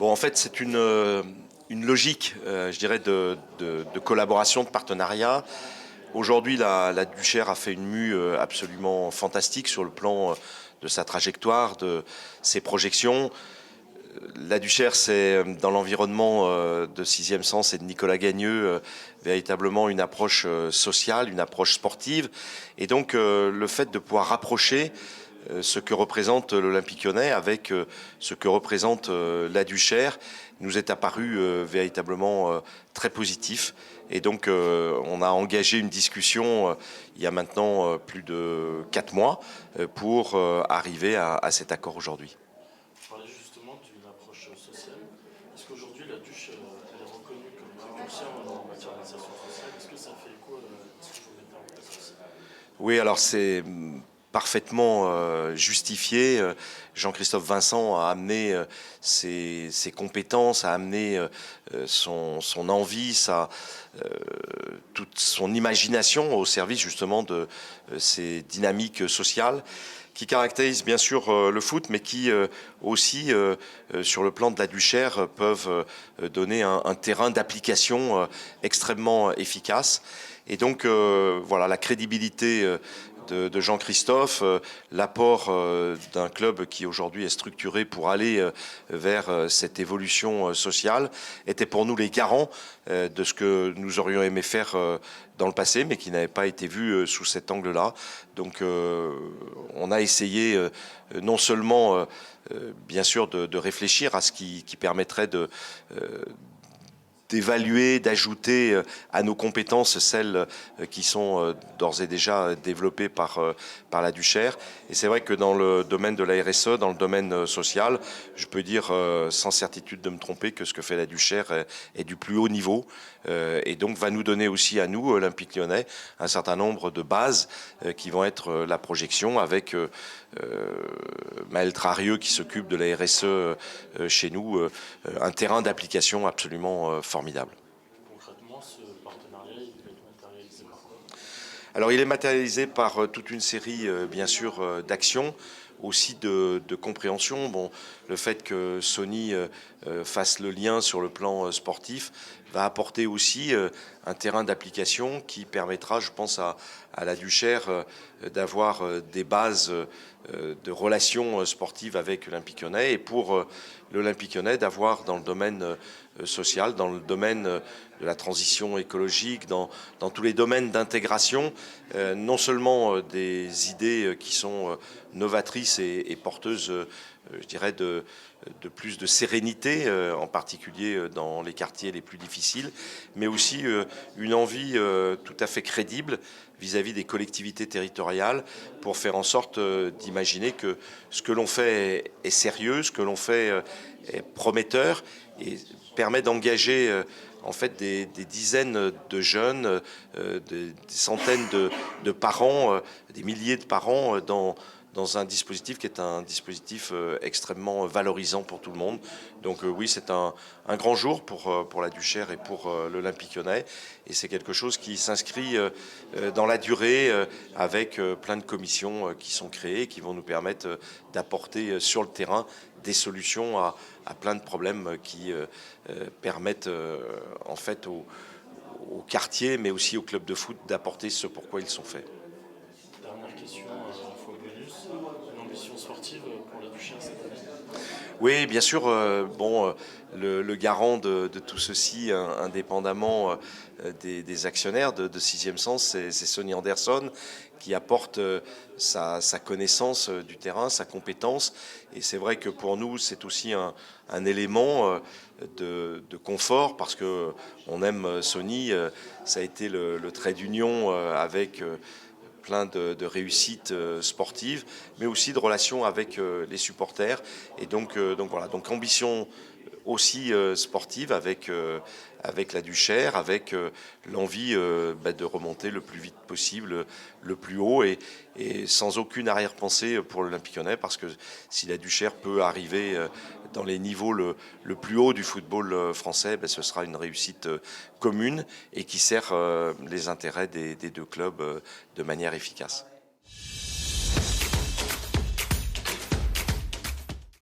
Bon, en fait, c'est une logique, je dirais, de collaboration, de partenariat. Aujourd'hui, la Duchère a fait une mue absolument fantastique sur le plan de sa trajectoire, de ses projections. La Duchère, c'est dans l'environnement de Sixième Sens et de Nicolas Gagneux, véritablement une approche sociale, une approche sportive. Et donc, le fait de pouvoir rapprocher ce que représente l'Olympique Lyonnais avec ce que représente la Duchère nous est apparu véritablement très positif. Et donc on a engagé une discussion il y a maintenant plus de 4 mois pour arriver à cet accord aujourd'hui. Vous parlez justement d'une approche sociale. Est-ce qu'aujourd'hui la Duche elle est reconnue comme précurseur en matière d'insertion sociale? Est-ce que ça fait écho à ce que vous mettez en place aussi? Oui, alors c'est parfaitement justifié. Jean-Christophe Vincent a amené ses compétences, a amené son envie, toute son imagination au service justement de ces dynamiques sociales qui caractérisent bien sûr le foot, mais qui aussi, sur le plan de la Duchère, peuvent donner un terrain d'application extrêmement efficace. Et donc, voilà, la crédibilité de Jean-Christophe, l'apport d'un club qui aujourd'hui est structuré pour aller vers cette évolution sociale, était pour nous les garants de ce que nous aurions aimé faire dans le passé, mais qui n'avait pas été vu sous cet angle-là. Donc on a essayé non seulement, bien sûr, de réfléchir à ce qui permettrait d'évaluer, d'ajouter à nos compétences celles qui sont d'ores et déjà développées par la Duchère. Et c'est vrai que dans le domaine de la RSE, dans le domaine social, je peux dire sans certitude de me tromper que ce que fait la Duchère est du plus haut niveau et donc va nous donner aussi à nous, Olympique Lyonnais, un certain nombre de bases qui vont être la projection avec Maël Trarieux qui s'occupe de la RSE chez nous, un terrain d'application absolument formidable. Concrètement, ce partenariat il va être matérialisé par quoi? Alors il est matérialisé par toute une série, bien sûr, d'actions, aussi de compréhension. Bon, le fait que Sony fasse le lien sur le plan sportif va apporter aussi un terrain d'application qui permettra, je pense, à la Duchère d'avoir des bases de relations sportives avec l'Olympique Lyonnais et pour l'Olympique Lyonnais d'avoir dans le domaine social, dans le domaine de la transition écologique, dans tous les domaines d'intégration, non seulement des idées qui sont novatrices et porteuses, je dirais, de plus de sérénité, en particulier dans les quartiers les plus difficiles, mais aussi une envie tout à fait crédible vis-à-vis des collectivités territoriales pour faire en sorte d'imaginer que ce que l'on fait est sérieux, ce que l'on fait est prometteur et permet d'engager en fait des dizaines de jeunes, des centaines de parents, des milliers de parents dans un dispositif qui est un dispositif extrêmement valorisant pour tout le monde. Donc oui, c'est un grand jour pour la Duchère et pour l'Olympique Lyonnais. Et c'est quelque chose qui s'inscrit dans la durée avec plein de commissions qui sont créées, qui vont nous permettre d'apporter sur le terrain des solutions à plein de problèmes qui permettent en fait au quartier, mais aussi au club de foot d'apporter ce pourquoi ils sont faits. Dernière question, fois bonus, une ambition sportive pour la Duchère cette année? Oui, bien sûr. Bon, le garant de tout ceci, indépendamment des actionnaires de Sixième Sens, c'est Sony Anderson qui apporte sa connaissance du terrain, sa compétence. Et c'est vrai que pour nous, c'est aussi un élément de confort parce que on aime Sony. Ça a été le trait d'union avec plein de réussites sportives, mais aussi de relations avec les supporters. Et donc voilà, donc ambition aussi sportive avec la Duchère, avec l'envie de remonter le plus vite possible, le plus haut et sans aucune arrière-pensée pour l'Olympique Lyonnais, parce que si la Duchère peut arriver dans les niveaux le plus haut du football français, ce sera une réussite commune et qui sert les intérêts des deux clubs de manière efficace.